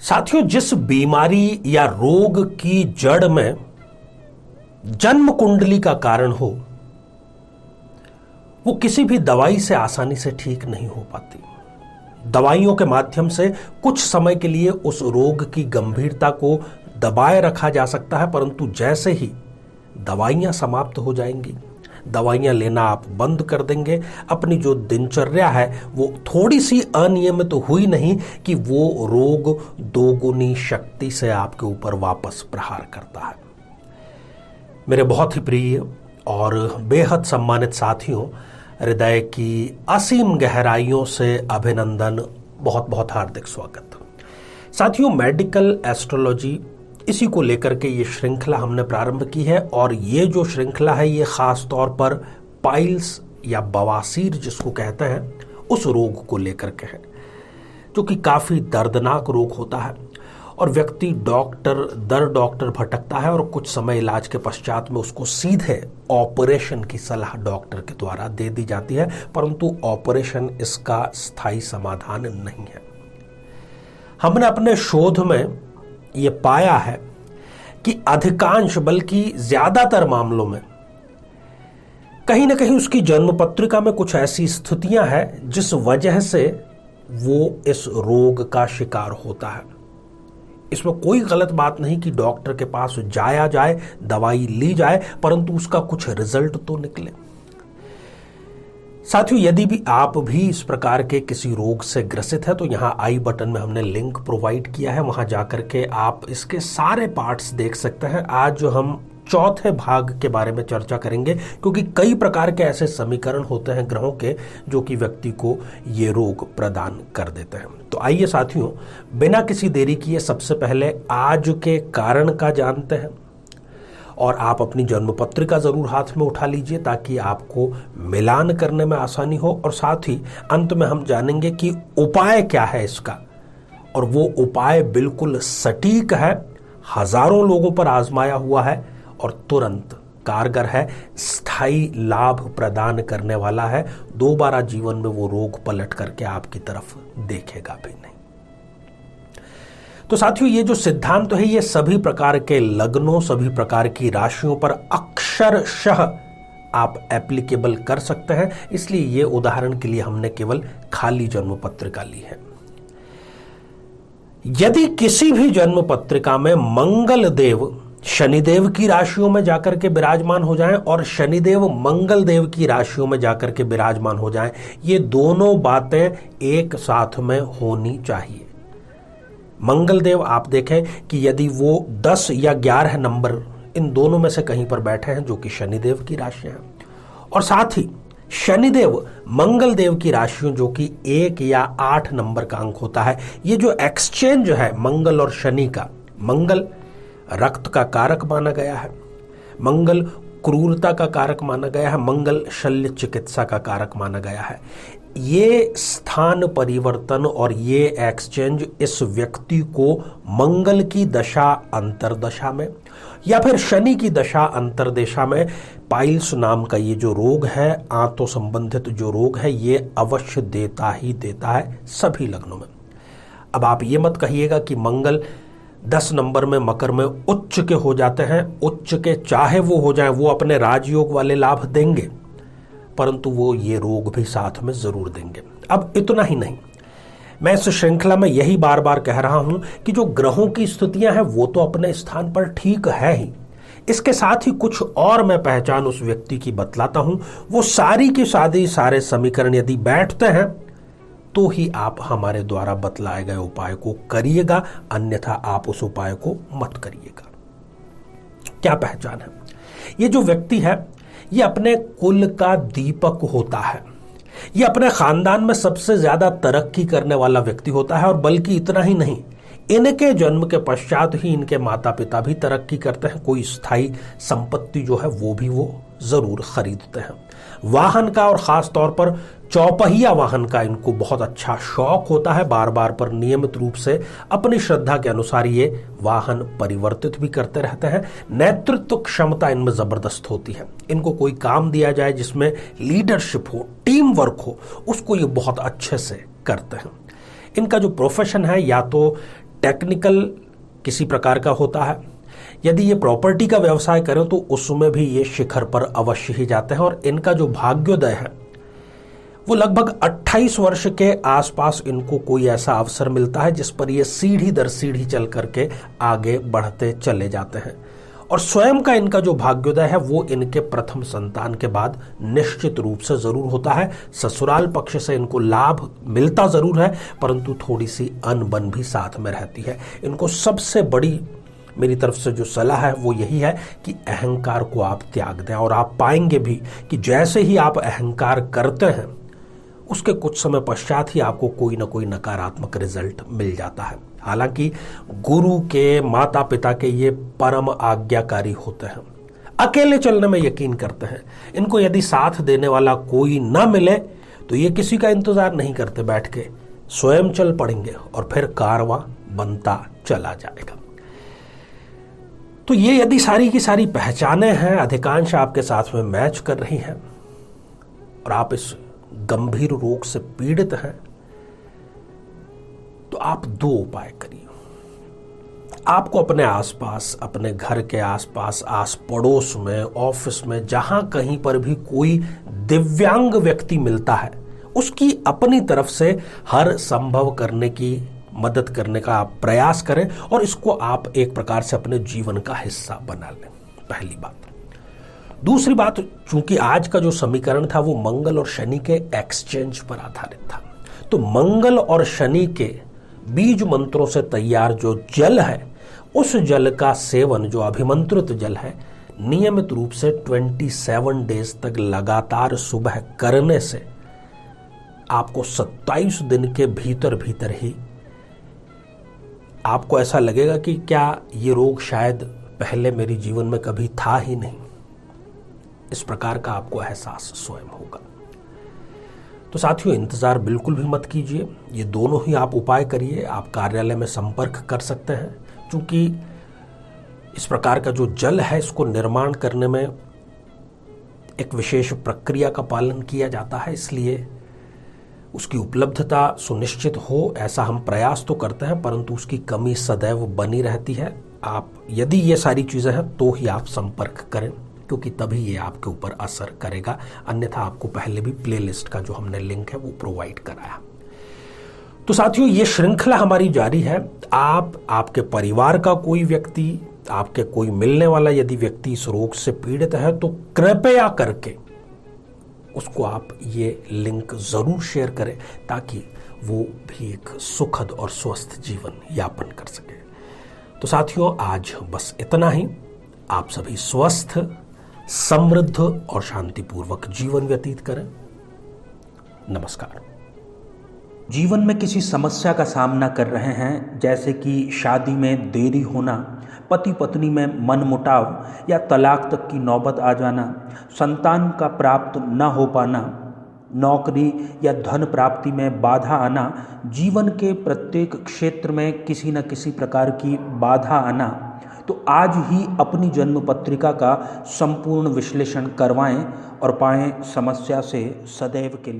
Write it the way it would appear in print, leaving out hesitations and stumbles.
साथियों, जिस बीमारी या रोग की जड़ में जन्म कुंडली का कारण हो, वो किसी भी दवाई से आसानी से ठीक नहीं हो पाती। दवाइयों के माध्यम से कुछ समय के लिए उस रोग की गंभीरता को दबाए रखा जा सकता है, परंतु जैसे ही दवाइयां समाप्त हो जाएंगी, दवाइयां लेना आप बंद कर देंगे, अपनी जो दिनचर्या है वो थोड़ी सी अनियमित तो हुई नहीं कि वो रोग दोगुनी शक्ति से आपके ऊपर वापस प्रहार करता है। मेरे बहुत ही प्रिय और बेहद सम्मानित साथियों, हृदय की असीम गहराइयों से अभिनंदन, बहुत बहुत हार्दिक स्वागत। साथियों, मेडिकल एस्ट्रोलॉजी, इसी को लेकर के ये श्रृंखला हमने प्रारंभ की है और ये जो श्रृंखला है ये खास तौर पर पाइल्स या बवासीर जिसको कहते हैं, उस रोग को लेकर के है, जो कि काफी दर्दनाक रोग होता है और व्यक्ति डॉक्टर दर डॉक्टर भटकता है और कुछ समय इलाज के पश्चात में उसको सीधे ऑपरेशन की सलाह डॉक्टर के द्वारा दे दी जाती है, परंतु ऑपरेशन इसका स्थायी समाधान नहीं है। हमने अपने शोध में ये पाया है कि अधिकांश बल्कि ज्यादातर मामलों में कहीं ना कहीं उसकी जन्म पत्रिका में कुछ ऐसी स्थितियां हैं जिस वजह से वो इस रोग का शिकार होता है। इसमें कोई गलत बात नहीं कि डॉक्टर के पास जाया जाए, दवाई ली जाए, परंतु उसका कुछ रिजल्ट तो निकले। साथियों, यदि भी आप भी इस प्रकार के किसी रोग से ग्रसित है तो यहां आई बटन में हमने लिंक प्रोवाइड किया है, वहां जाकर के आप इसके सारे पार्ट्स देख सकते हैं। आज जो हम चौथे भाग के बारे में चर्चा करेंगे, क्योंकि कई प्रकार के ऐसे समीकरण होते हैं ग्रहों के जो कि व्यक्ति को ये रोग प्रदान कर देते हैं। तो आइए साथियों, बिना किसी देरी किए सबसे पहले आज के कारण का जानते हैं और आप अपनी जन्म पत्रिका जरूर हाथ में उठा लीजिए ताकि आपको मिलान करने में आसानी हो, और साथ ही अंत में हम जानेंगे कि उपाय क्या है इसका, और वो उपाय बिल्कुल सटीक है, हजारों लोगों पर आजमाया हुआ है और तुरंत कारगर है, स्थायी लाभ प्रदान करने वाला है। दोबारा जीवन में वो रोग पलट करके आपकी तरफ देखेगा भी नहीं। तो साथियों, ये जो सिद्धांत है ये सभी प्रकार के लग्नों, सभी प्रकार की राशियों पर अक्षरशः आप एप्लीकेबल कर सकते हैं, इसलिए ये उदाहरण के लिए हमने केवल खाली जन्म पत्रिका ली है। यदि किसी भी जन्म पत्रिका में मंगल देव शनिदेव की राशियों में जाकर के विराजमान हो जाएं और शनिदेव मंगल देव की राशियों में जाकर के विराजमान हो जाएं, ये दोनों बातें एक साथ में होनी चाहिए। मंगल देव आप देखें कि यदि वो 10 या 11 नंबर इन दोनों में से कहीं पर बैठे हैं, जो कि शनिदेव की राशियां हैं, और साथ ही शनिदेव मंगल देव की राशियों जो कि 1 या 8 नंबर का अंक होता है, ये जो एक्सचेंज है मंगल और शनि का, मंगल रक्त का कारक माना गया है, मंगल क्रूरता का कारक माना गया है, मंगल शल्य चिकित्सा का कारक माना गया है। ये स्थान परिवर्तन और ये एक्सचेंज इस व्यक्ति को मंगल की दशा अंतरदशा में या फिर शनि की दशा अंतरदशा में पाइल्स नाम का ये जो रोग है, आंतों संबंधित जो रोग है, ये अवश्य देता ही देता है सभी लग्नों में। अब आप ये मत कहिएगा कि मंगल 10 नंबर में मकर में उच्च के हो जाते हैं, उच्च के चाहे वो हो जाए, वो अपने राजयोग वाले लाभ देंगे, परंतु वो ये रोग भी साथ में जरूर देंगे। अब इतना ही नहीं, मैं इस श्रृंखला में यही बार बार कह रहा हूं कि जो ग्रहों की स्थितियां हैं वो तो अपने स्थान पर ठीक है ही, इसके साथ ही कुछ और मैं पहचान उस व्यक्ति की बतलाता हूं। वो सारी की सारे समीकरण यदि बैठते हैं तो ही आप हमारे द्वारा बतलाए गए उपाय को करिएगा, अन्यथा आप उस उपाय को मत करिएगा। क्या पहचान है? ये जो व्यक्ति है ये अपने कुल का दीपक होता है, ये अपने खानदान में सबसे ज्यादा तरक्की करने वाला व्यक्ति होता है, और बल्कि इतना ही नहीं, इनके जन्म के पश्चात ही इनके माता पिता भी तरक्की करते हैं, कोई स्थायी संपत्ति जो है वो भी वो जरूर खरीदते हैं। वाहन का और खास तौर पर चौपहिया वाहन का इनको बहुत अच्छा शौक होता है, बार बार पर नियमित रूप से अपनी श्रद्धा के अनुसार ये वाहन परिवर्तित भी करते रहते हैं। नेतृत्व क्षमता इनमें जबरदस्त होती है, इनको कोई काम दिया जाए जिसमें लीडरशिप हो, टीम वर्क हो, उसको ये बहुत अच्छे से करते हैं। इनका जो प्रोफेशन है या तो टेक्निकल किसी प्रकार का होता है। यदि ये प्रॉपर्टी का व्यवसाय करें तो उसमें भी ये शिखर पर अवश्य ही जाते हैं। और इनका जो भाग्योदय है वो लगभग 28 वर्ष के आसपास इनको कोई ऐसा अवसर मिलता है जिस पर ये सीढ़ी दर सीढ़ी चल करके आगे बढ़ते चले जाते हैं। और स्वयं का इनका जो भाग्योदय है वो इनके प्रथम संतान के बाद निश्चित रूप से जरूर होता है। ससुराल पक्ष से इनको लाभ मिलता जरूर है, परंतु थोड़ी सी अनबन भी साथ में रहती है। इनको सबसे बड़ी मेरी तरफ से जो सलाह है वो यही है कि अहंकार को आप त्याग दें। और आप पाएंगे भी कि जैसे ही आप अहंकार करते हैं उसके कुछ समय पश्चात ही आपको कोई ना कोई नकारात्मक रिजल्ट मिल जाता है। हालांकि गुरु के, माता पिता के ये परम आज्ञाकारी होते हैं, अकेले चलने में यकीन करते हैं। इनको यदि साथ देने वाला कोई ना मिले तो ये किसी का इंतजार नहीं करते, बैठ के स्वयं चल पड़ेंगे और फिर कारवां बनता चला जाएगा। तो ये यदि सारी की सारी पहचानें हैं, अधिकांश आपके साथ में मैच कर रही हैं और आप इस गंभीर रोग से पीड़ित हैं, तो आप दो उपाय करिए। आपको अपने आसपास, अपने घर के आसपास, आस पड़ोस में, ऑफिस में, जहां कहीं पर भी कोई दिव्यांग व्यक्ति मिलता है उसकी अपनी तरफ से हर संभव करने की मदद करने का आप प्रयास करें और इसको आप एक प्रकार से अपने जीवन का हिस्सा बना लें, पहली बात। दूसरी बात, चूंकि आज का जो समीकरण था वो मंगल और शनि के एक्सचेंज पर आधारित था, तो मंगल और शनि के बीज मंत्रों से तैयार जो जल है उस जल का सेवन, जो अभिमंत्रित जल है, नियमित रूप से 27 डेज तक लगातार सुबह करने से आपको 27 दिन के भीतर भीतर ही आपको ऐसा लगेगा कि क्या ये रोग शायद पहले मेरे जीवन में कभी था ही नहीं। इस प्रकार का आपको एहसास स्वयं होगा। तो साथियों, इंतजार बिल्कुल भी मत कीजिए, ये दोनों ही आप उपाय करिए। आप कार्यालय में संपर्क कर सकते हैं, क्योंकि इस प्रकार का जो जल है इसको निर्माण करने में एक विशेष प्रक्रिया का पालन किया जाता है, इसलिए उसकी उपलब्धता सुनिश्चित हो ऐसा हम प्रयास तो करते हैं, परंतु उसकी कमी सदैव बनी रहती है। आप यदि ये सारी चीज़ें हैं तो ही आप संपर्क करें, क्योंकि तभी ये आपके ऊपर असर करेगा। अन्यथा आपको पहले भी प्लेलिस्ट का जो हमने लिंक है वो प्रोवाइड कराया। तो साथियों, ये श्रृंखला हमारी जारी है। आप, आपके परिवार का कोई व्यक्ति, आपके कोई मिलने वाला यदि व्यक्ति इस रोग से पीड़ित है तो कृपया करके उसको आप ये लिंक जरूर शेयर करें, ताकि वो भी एक सुखद और स्वस्थ जीवन यापन कर सके। तो साथियों, आज बस इतना ही। आप सभी स्वस्थ, समृद्ध और शांतिपूर्वक जीवन व्यतीत करें। नमस्कार। जीवन में किसी समस्या का सामना कर रहे हैं, जैसे कि शादी में देरी होना, पति पत्नी में मनमुटाव या तलाक तक की नौबत आ जाना, संतान का प्राप्त न हो पाना, नौकरी या धन प्राप्ति में बाधा आना, जीवन के प्रत्येक क्षेत्र में किसी न किसी प्रकार की बाधा आना, तो आज ही अपनी जन्म पत्रिका का संपूर्ण विश्लेषण करवाएं और पाएं समस्या से सदैव के लिए